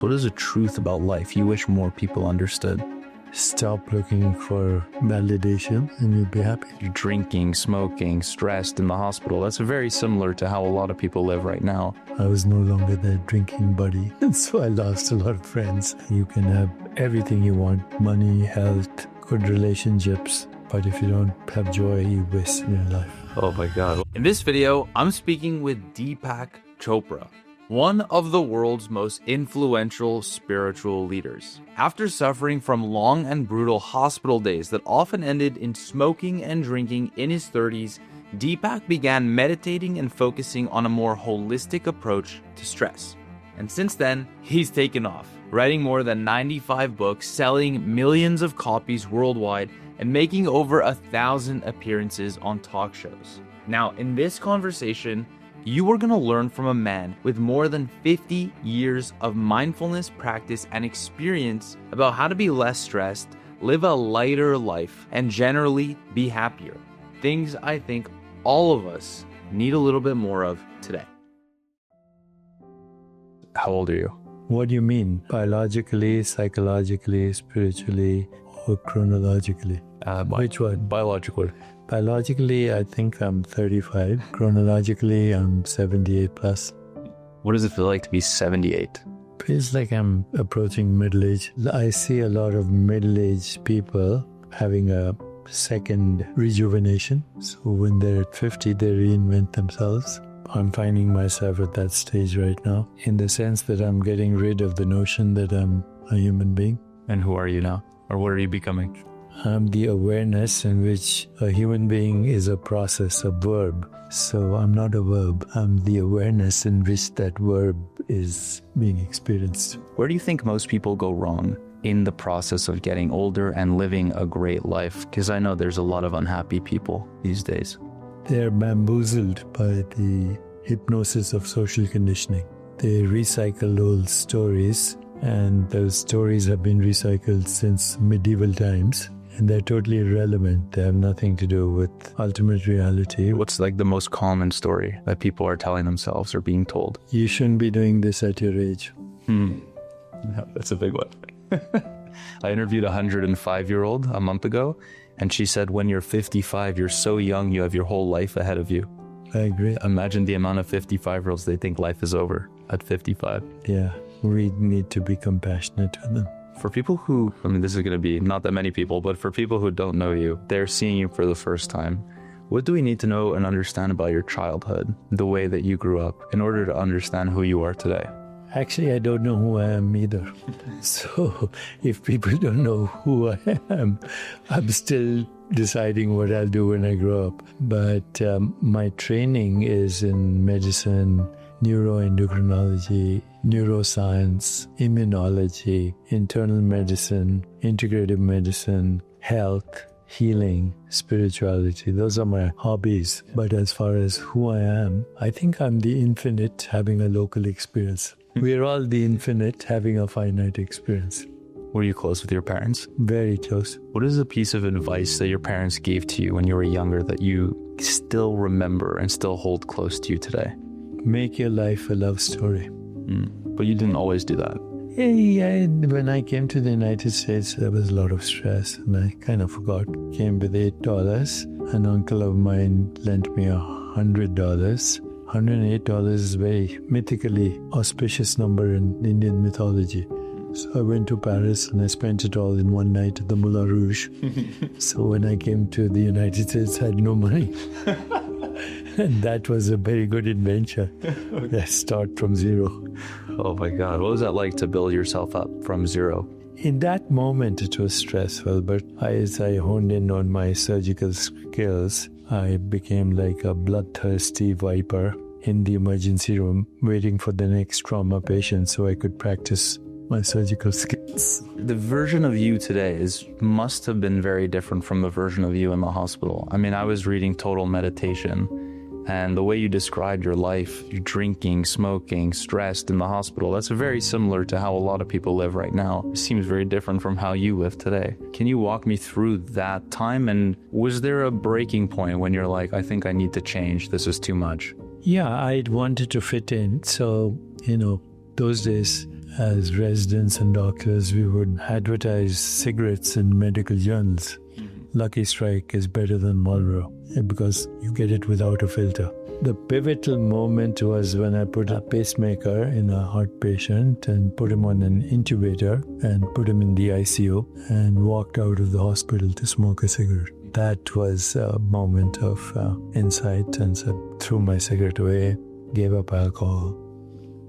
What is a truth about life you wish more people understood? Stop looking for validation and you'll be happy. Drinking, smoking, stressed in the hospital. That's very similar to how a lot of people live right now. I was no longer that drinking buddy, and so I lost a lot of friends. You can have everything you want, money, health, good relationships, but if you don't have joy, you waste your life. Oh my God. In this video, I'm speaking with Deepak Chopra, one of the world's most influential spiritual leaders. After suffering from long and brutal hospital days that often ended in smoking and drinking in his 30s, Deepak began meditating and focusing on a more holistic approach to stress. And since then, he's taken off, writing more than 95 books, selling millions of copies worldwide, and making over 1,000 appearances on talk shows. Now, in this conversation, you are going to learn from a man with more than 50 years of mindfulness practice and experience about how to be less stressed, live a lighter life, and generally be happier. Things I think all of us need a little bit more of today. How old are you? What do you mean? Biologically, psychologically, spiritually, or chronologically? Which one? Biologically. Biologically, I think I'm 35. Chronologically, I'm 78 plus. What does it feel like to be 78? Feels like I'm approaching middle age. I see a lot of middle-aged people having a second rejuvenation. So when they're at 50, they reinvent themselves. I'm finding myself at that stage right now, in the sense that I'm getting rid of the notion that I'm a human being. And who are you now? Or what are you becoming? I'm the awareness in which a human being is a process, a verb. So I'm not a verb. I'm the awareness in which that verb is being experienced. Where do you think most people go wrong in the process of getting older and living a great life? Because I know there's a lot of unhappy people these days. They're bamboozled by the hypnosis of social conditioning. They recycle old stories, and those stories have been recycled since medieval times. And they're totally irrelevant. They have nothing to do with ultimate reality. What's like the most common story that people are telling themselves or being told? You shouldn't be doing this at your age. Yeah, that's a big one. I interviewed a 105-year-old a month ago, and she said, when you're 55, you're so young, you have your whole life ahead of you. I agree. Imagine the amount of 55-year-olds, they think life is over at 55. Yeah, we need to be compassionate to them. For people who, this is going to be not that many people, but for people who don't know you, they're seeing you for the first time. What do we need to know and understand about your childhood, the way that you grew up, in order to understand who you are today? Actually, I don't know who I am either. So if people don't know who I am, I'm still deciding what I'll do when I grow up. But my training is in medicine, neuroendocrinology, neuroscience, immunology, internal medicine, integrative medicine, health, healing, spirituality. Those are my hobbies. But as far as who I am, I think I'm the infinite having a local experience. We're all the infinite having a finite experience. Were you close with your parents? Very close. What is a piece of advice that your parents gave to you when you were younger that you still remember and still hold close to you today? Make your life a love story. But you didn't always do that. Yeah, when I came to the United States, there was a lot of stress, and I kind of forgot. Came with $8. An uncle of mine lent me $100. $108 is a very mythically auspicious number in Indian mythology. So I went to Paris and I spent it all in one night at the Moulin Rouge. So when I came to the United States, I had no money. And that was a very good adventure. I start from zero. Oh my God. What was that like to build yourself up from zero? In that moment, it was stressful, but as I honed in on my surgical skills, I became like a bloodthirsty viper in the emergency room, waiting for the next trauma patient so I could practice my surgical skills. The version of you today must have been very different from the version of you in the hospital. I was reading Total Meditation, and the way you described your life, you're drinking, smoking, stressed in the hospital, that's very similar to how a lot of people live right now. It seems very different from how you live today. Can you walk me through that time? And was there a breaking point when you're like, I think I need to change, this is too much? Yeah, I wanted to fit in. So, those days, as residents and doctors, we would advertise cigarettes in medical journals. Lucky Strike is better than Marlboro because you get it without a filter. The pivotal moment was when I put a pacemaker in a heart patient and put him on an intubator and put him in the ICU and walked out of the hospital to smoke a cigarette. That was a moment of insight, and so threw my cigarette away, gave up alcohol.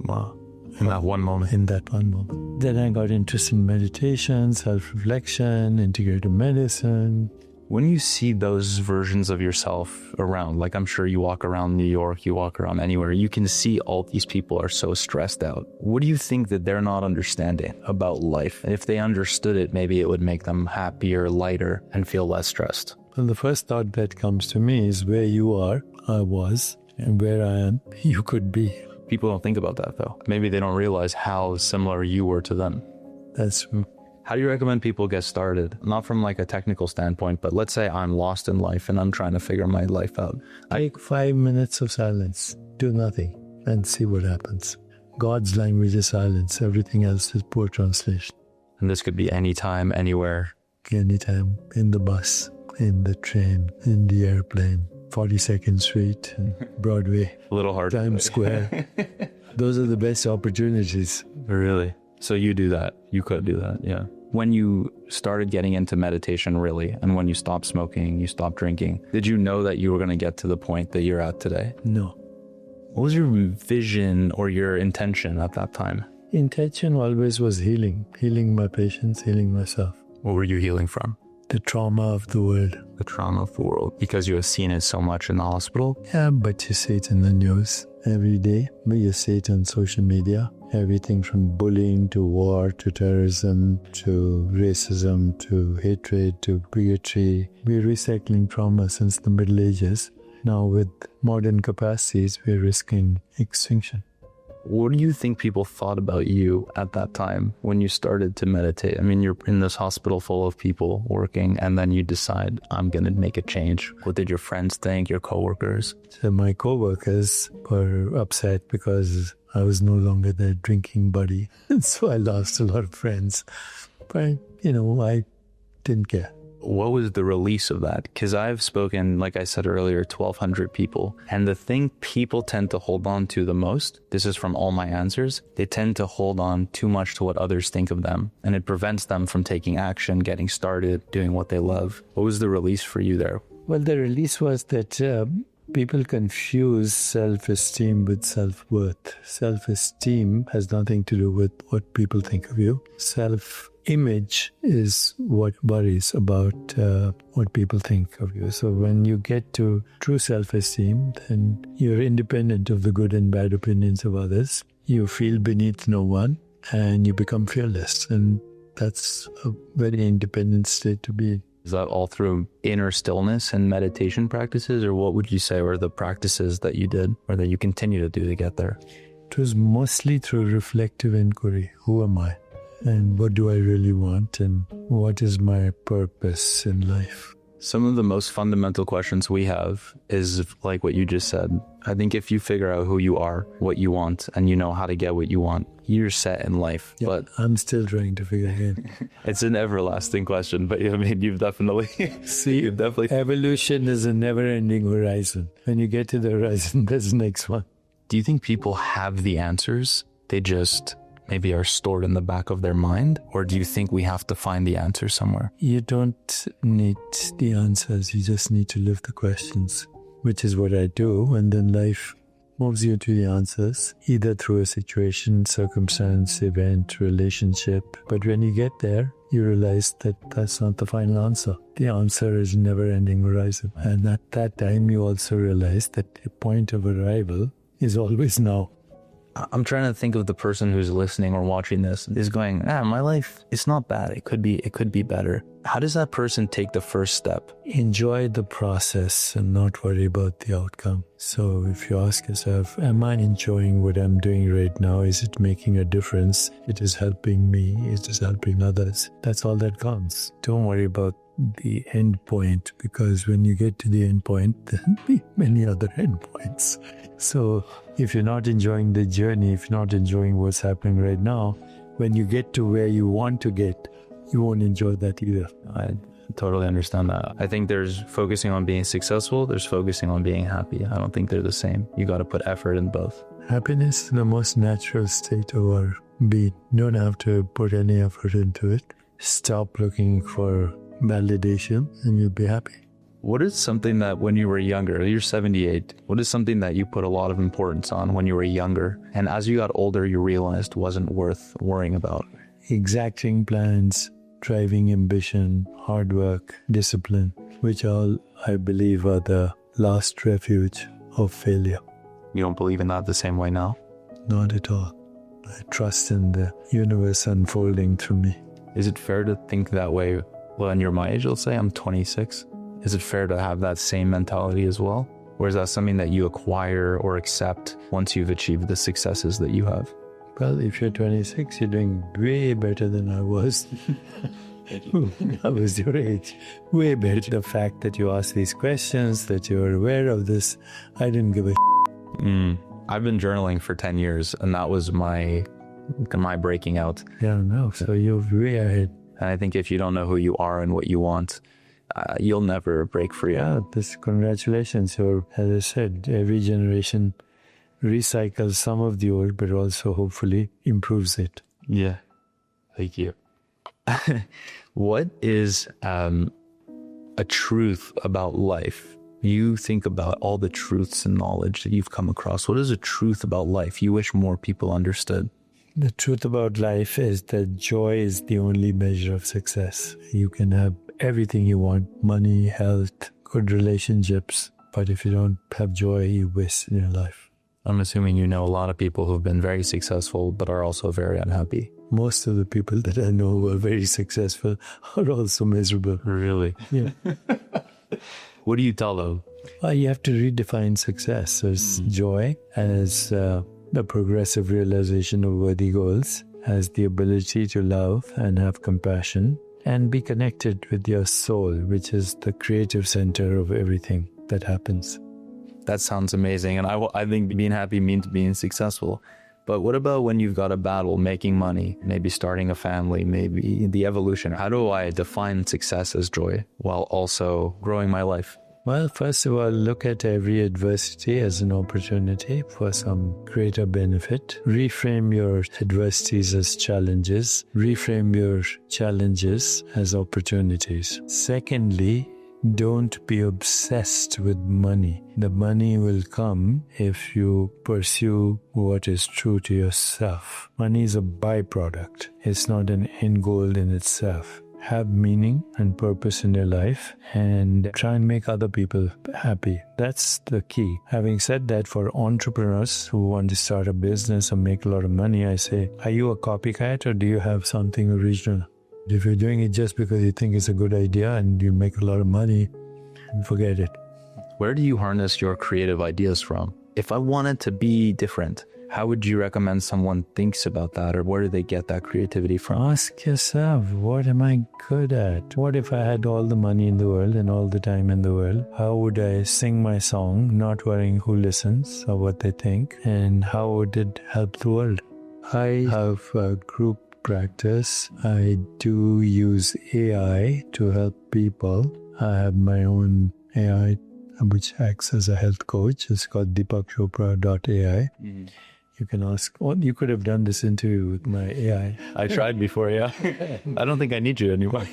Wow. In that one moment. In that one moment. Then I got interested in meditation, self-reflection, integrative medicine. When you see those versions of yourself around, like I'm sure you walk around New York, you walk around anywhere, you can see all these people are so stressed out. What do you think that they're not understanding about life? If they understood it, maybe it would make them happier, lighter, and feel less stressed. Well, the first thought that comes to me is where you are, I was, and where I am, you could be. People don't think about that though. Maybe they don't realize how similar you were to them. That's true. How do you recommend people get started? Not from like a technical standpoint, but let's say I'm lost in life and I'm trying to figure my life out. Take 5 minutes of silence, do nothing, and see what happens. God's language is silence. Everything else is poor translation. And this could be anytime, anywhere. Anytime, in the bus, in the train, in the airplane, 42nd Street, Broadway, A little hard. Times Square. Those are the best opportunities. Really? So you do that. You could do that, yeah. When you started getting into meditation really, and when you stopped smoking, you stopped drinking, did you know that you were going to get to the point that you're at today? No. What was your vision or your intention at that time? Intention always was healing. Healing my patients, healing myself. What were you healing from? The trauma of the world. The trauma of the world. Because you have seen it so much in the hospital? Yeah, but you see it in the news every day. But you see it on social media. Everything from bullying to war to terrorism to racism to hatred to bigotry. We're recycling trauma since the Middle Ages. Now with modern capacities, we're risking extinction. What do you think people thought about you at that time when you started to meditate? I mean, you're in this hospital full of people working, and then you decide, I'm going to make a change. What did your friends think, your coworkers? So my coworkers were upset because I was no longer their drinking buddy. And so I lost a lot of friends. But, I didn't care. What was the release of that? Because I've spoken, like I said earlier, 1,200 people. And the thing people tend to hold on to the most, this is from all my answers, they tend to hold on too much to what others think of them. And it prevents them from taking action, getting started, doing what they love. What was the release for you there? Well, the release was that people confuse self-esteem with self-worth. Self-esteem has nothing to do with what people think of you. Self-image is what worries about what people think of you. So when you get to true self-esteem, then you're independent of the good and bad opinions of others. You feel beneath no one, and you become fearless. And that's a very independent state to be in. Is that all through inner stillness and meditation practices, or what would you say were the practices that you did or that you continue to do to get there? It was mostly through reflective inquiry. Who am I? And what do I really want? And what is my purpose in life? Some of the most fundamental questions we have is like what you just said. I think if you figure out who you are, what you want, and you know how to get what you want, you're set in life. Yeah, but I'm still trying to figure it out. It's an everlasting question, but I mean, you've definitely... Evolution is a never-ending horizon. When you get to the horizon, there's the next one. Do you think people have the answers? They just maybe are stored in the back of their mind? Or do you think we have to find the answer somewhere? You don't need the answers. You just need to live the questions, which is what I do. And then life moves you to the answers, either through a situation, circumstance, event, relationship. But when you get there, you realize that that's not the final answer. The answer is never-ending horizon. And at that time, you also realize that the point of arrival is always now. I'm trying to think of the person who's listening or watching this is going, my life, it's not bad. It could be better. How does that person take the first step? Enjoy the process and not worry about the outcome. So if you ask yourself, am I enjoying what I'm doing right now? Is it making a difference? It is helping me. It is helping others. That's all that counts. Don't worry about the end point, because when you get to the end point, there'll be many other end points. So if you're not enjoying the journey, if you're not enjoying what's happening right now, when you get to where you want to get, you won't enjoy that either. I totally understand that. I think there's focusing on being successful, there's focusing on being happy. I don't think they're the same. You got to put effort in both. Happiness is the most natural state of our being. You don't have to put any effort into it. Stop looking for validation and you'll be happy. What is something that when you were younger, you're 78, what is something that you put a lot of importance on when you were younger, and as you got older, you realized wasn't worth worrying about? Exacting plans, driving ambition, hard work, discipline, which all I believe are the last refuge of failure. You don't believe in that the same way now? Not at all. I trust in the universe unfolding through me. Is it fair to think that way when you're my age? Let's say I'm 26. Is it fair to have that same mentality as well? Or is that something that you acquire or accept once you've achieved the successes that you have? Well, if you're 26, you're doing way better than I was. I was your age. Way better. The fact that you ask these questions, that you're aware of this, I didn't give a I've been journaling for 10 years, and that was my breaking out. Yeah, no. So you're way ahead. And I think if you don't know who you are and what you want, you'll never break free. Yeah, congratulations. Or as I said, every generation recycles some of the old, but also hopefully improves it. Yeah. Thank you. What is a truth about life? You think about all the truths and knowledge that you've come across. What is a truth about life you wish more people understood? The truth about life is that joy is the only measure of success. You can have everything you want, money, health, good relationships, but if you don't have joy, you waste in your life. I'm assuming you know a lot of people who've been very successful, but are also very unhappy. Most of the people that I know who are very successful are also miserable. Really? Yeah. What do you tell them? Well, you have to redefine success as joy, as the progressive realization of worthy goals, as the ability to love and have compassion, and be connected with your soul, which is the creative center of everything that happens. That sounds amazing. And I think being happy means being successful. But what about when you've got a battle, making money, maybe starting a family, maybe the evolution? How do I define success as joy while also growing my life? Well, first of all, look at every adversity as an opportunity for some greater benefit. Reframe your adversities as challenges. Reframe your challenges as opportunities. Secondly, don't be obsessed with money. The money will come if you pursue what is true to yourself. Money is a byproduct. It's not an end goal in itself. Have meaning and purpose in your life and try and make other people happy. That's the key. Having said that, for entrepreneurs who want to start a business and make a lot of money, I say, are you a copycat or do you have something original? If you're doing it just because you think it's a good idea and you make a lot of money, forget it. Where do you harness your creative ideas from? If I wanted to be different, how would you recommend someone thinks about that, or where do they get that creativity from? Ask yourself, what am I good at? What if I had all the money in the world and all the time in the world? How would I sing my song, not worrying who listens or what they think? And how would it help the world? I have a group practice. I do use AI to help people. I have my own AI which acts as a health coach. It's called deepakchopra.ai. You can ask, you could have done this interview with my AI. I tried before, yeah. I don't think I need you anymore.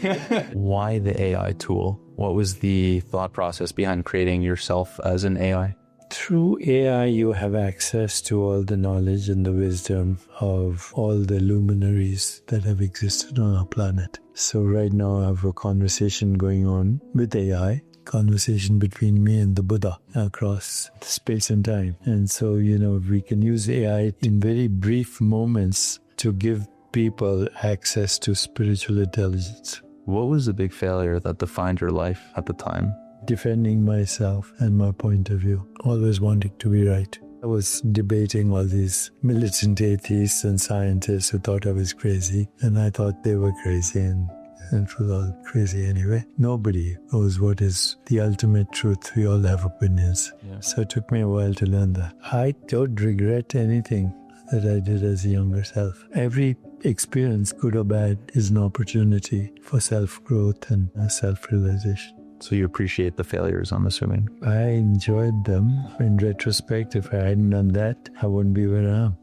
Why the AI tool? What was the thought process behind creating yourself as an AI? Through AI, you have access to all the knowledge and the wisdom of all the luminaries that have existed on our planet. So right now I have a conversation going on with AI, conversation between me and the Buddha across space and time. And so, we can use AI in very brief moments to give people access to spiritual intelligence. What was the big failure that defined your life at the time? Defending myself and my point of view, always wanting to be right. I was debating all these militant atheists and scientists who thought I was crazy, and I thought they were crazy, and it was all crazy anyway. Nobody knows what is the ultimate truth. We all have opinions. Yeah. So it took me a while to learn that. I don't regret anything. that I did as a younger self. Every experience, good or bad, is an opportunity for self-growth and self-realization. So you appreciate the failures, I'm assuming. I enjoyed them. In retrospect, if I hadn't done that, I wouldn't be where I am.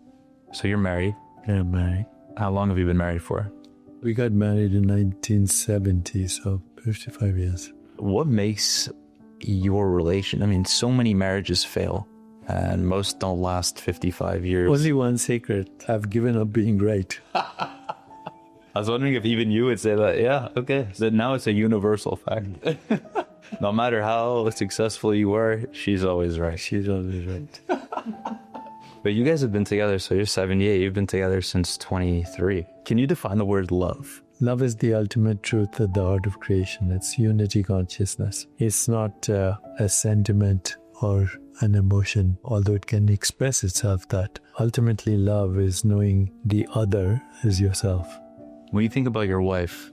So you're married. I'm married. How long have you been married for? We got married in 1970, so 55 years. What makes your relation? I mean, so many marriages fail and most don't last 55 years. Only one secret. I've given up being right. I was wondering if even you would say that. Yeah, okay. So now it's a universal fact. No matter how successful you were, she's always right. She's always right. But you guys have been together, so you're 78. You've been together since 23. Can you define the word love? Love is the ultimate truth at the heart of creation. It's unity consciousness. It's not a sentiment or an emotion, although it can express itself that. Ultimately, love is knowing the other as yourself. When you think about your wife,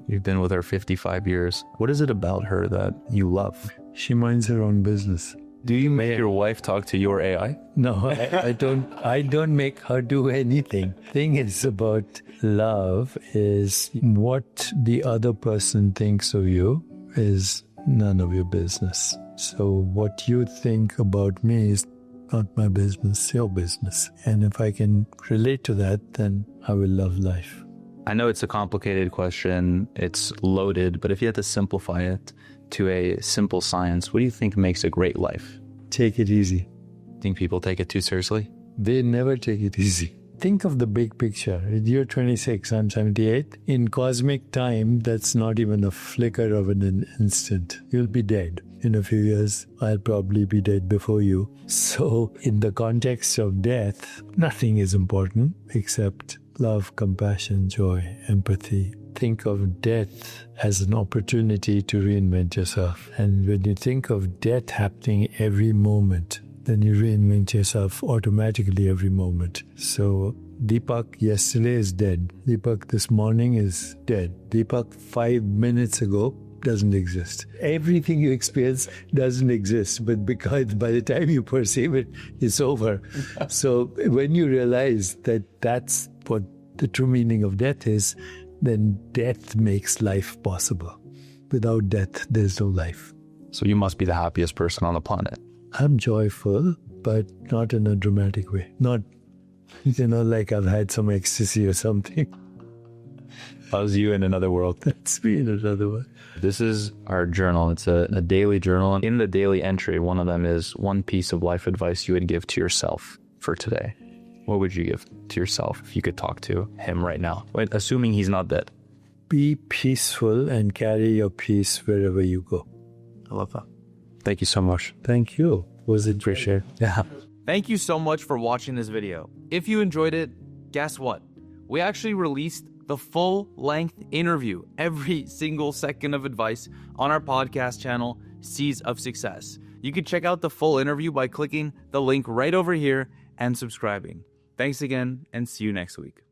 you've been with her 55 years. What is it about her that you love? She minds her own business. Do you make your wife talk to your AI? No, I don't. I don't make her do anything. Thing is about love is what the other person thinks of you is none of your business. So what you think about me is not my business, your business. And if I can relate to that, then I will love life. I know it's a complicated question. It's loaded, but if you had to simplify it to a simple science, what do you think makes a great life? Take it easy. Think people take it too seriously? They never take it easy. Think of the big picture. You're 26, I'm 78. In cosmic time, that's not even a flicker of an instant. You'll be dead. In a few years, I'll probably be dead before you. So, in the context of death, nothing is important except love, compassion, joy, empathy. Think of death as an opportunity to reinvent yourself. And when you think of death happening every moment, then you reinvent yourself automatically every moment. So Deepak yesterday is dead. Deepak this morning is dead. Deepak 5 minutes ago doesn't exist. Everything you experience doesn't exist, but because by the time you perceive it, it's over. So when you realize that that's what the true meaning of death is, then death makes life possible. Without death, there's no life. So you must be the happiest person on the planet. I'm joyful, but not in a dramatic way. Not, like I've had some ecstasy or something. How's you in another world? That's me in another world. This is our journal. It's a daily journal. In the daily entry, one of them is one piece of life advice you would give to yourself for today. What would you give to yourself if you could talk to him right now? Wait, assuming he's not dead. Be peaceful and carry your peace wherever you go. I love that. Thank you so much. Thank you. Was it appreciated? Yeah. Thank you so much for watching this video. If you enjoyed it, guess what? We actually released the full-length interview, every single second of advice on our podcast channel, Seeds of Success. You can check out the full interview by clicking the link right over here and subscribing. Thanks again, and see you next week.